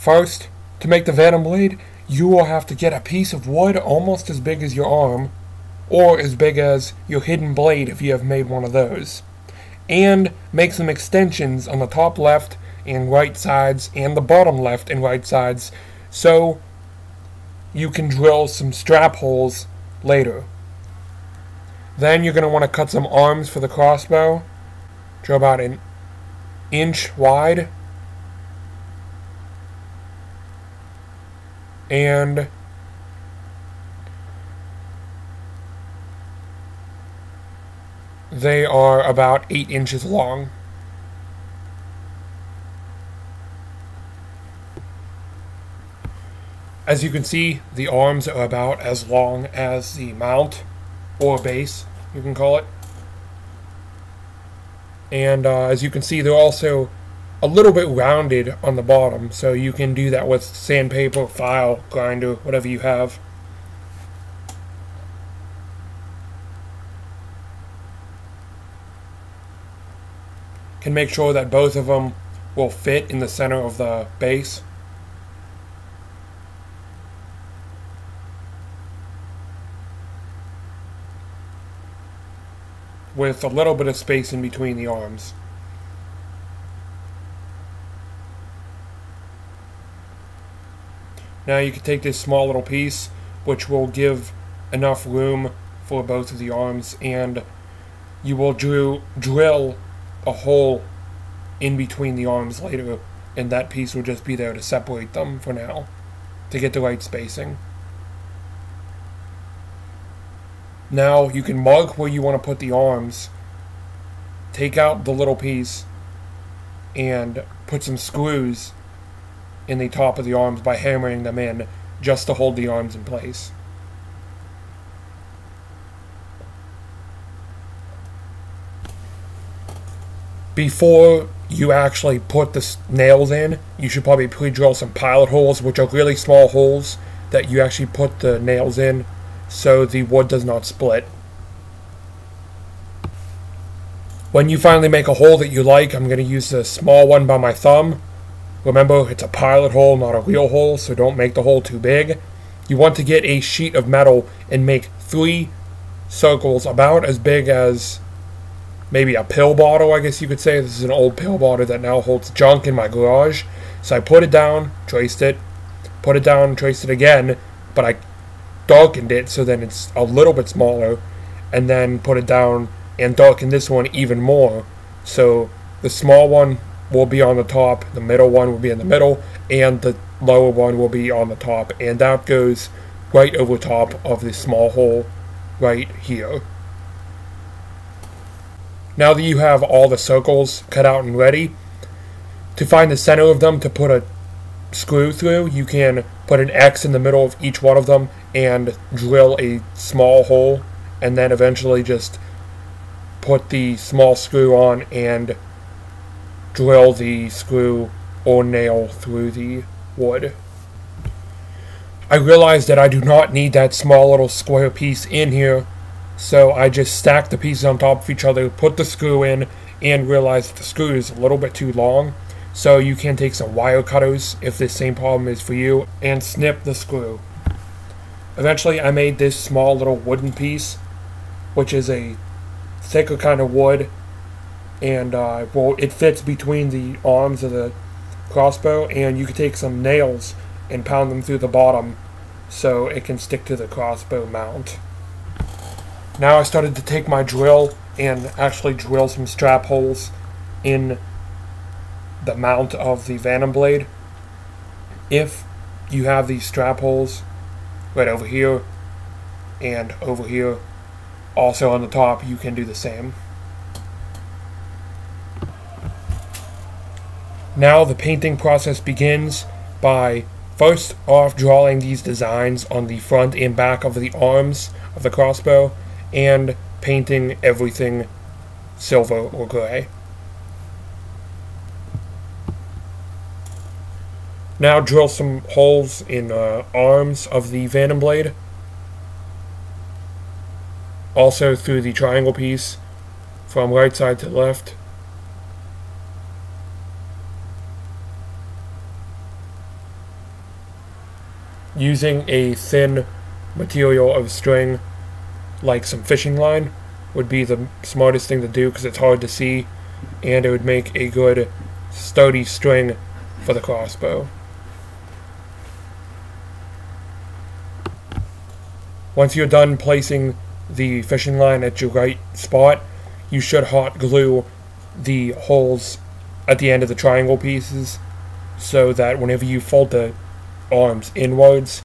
First, to make the Venom Blade, you will have to get a piece of wood almost as big as your arm, or as big as your hidden blade if you have made one of those, and make some extensions on the top left and right sides and the bottom left and right sides so you can drill some strap holes later. Then you're going to want to cut some arms for the crossbow, which are about an inch wide, and they are about 8 inches long. As you can see, the arms are about as long as the mount, or base, you can call it. And as you can see, they're also a little bit rounded on the bottom, so you can do that with sandpaper, file, grinder, whatever you have. Can make sure that both of them will fit in the center of the base. With a little bit of space in between the arms. Now you can take this small little piece, which will give enough room for both of the arms, and you will drill a hole in between the arms later, and that piece will just be there to separate them for now, to get the right spacing. Now you can mark where you want to put the arms, take out the little piece, and put some screws in the top of the arms by hammering them in, just to hold the arms in place. Before you actually put the nails in, you should probably pre-drill some pilot holes, which are really small holes that you actually put the nails in so the wood does not split. When you finally make a hole that you like, I'm going to use the small one by my thumb. Remember, it's a pilot hole, not a real hole, so don't make the hole too big. You want to get a sheet of metal and make 3 circles about as big as maybe a pill bottle, I guess you could say. This is an old pill bottle that now holds junk in my garage. So I put it down, traced it, put it down, traced it again, but I darkened it so then it's a little bit smaller, and then put it down and darken this one even more. So the small one will be on the top, the middle one will be in the middle, and the lower one will be on the top, and that goes right over top of this small hole right here. Now that you have all the circles cut out and ready, to find the center of them to put a screw through, you can put an X in the middle of each one of them and drill a small hole, and then eventually just put the small screw on and drill the screw or nail through the wood. I realized that I do not need that small little square piece in here, so I just stacked the pieces on top of each other, put the screw in, and realized that the screw is a little bit too long. So you can take some wire cutters, if this same problem is for you, and snip the screw. Eventually I made this small little wooden piece, which is a thicker kind of wood, and well, it fits between the arms of the crossbow, and you can take some nails and pound them through the bottom so it can stick to the crossbow mount. Now I started to take my drill and actually drill some strap holes in the mount of the Venom Blade. If you have these strap holes right over here and over here, also on the top, you can do the same. Now the painting process begins by first off drawing these designs on the front and back of the arms of the crossbow and painting everything silver or gray. Now drill some holes in arms of the Venom Blade. Also through the triangle piece from right side to left. Using a thin material of string, like some fishing line, would be the smartest thing to do because it's hard to see, and it would make a good sturdy string for the crossbow. Once you're done placing the fishing line at your right spot, you should hot glue the holes at the end of the triangle pieces so that whenever you fold the arms inwards,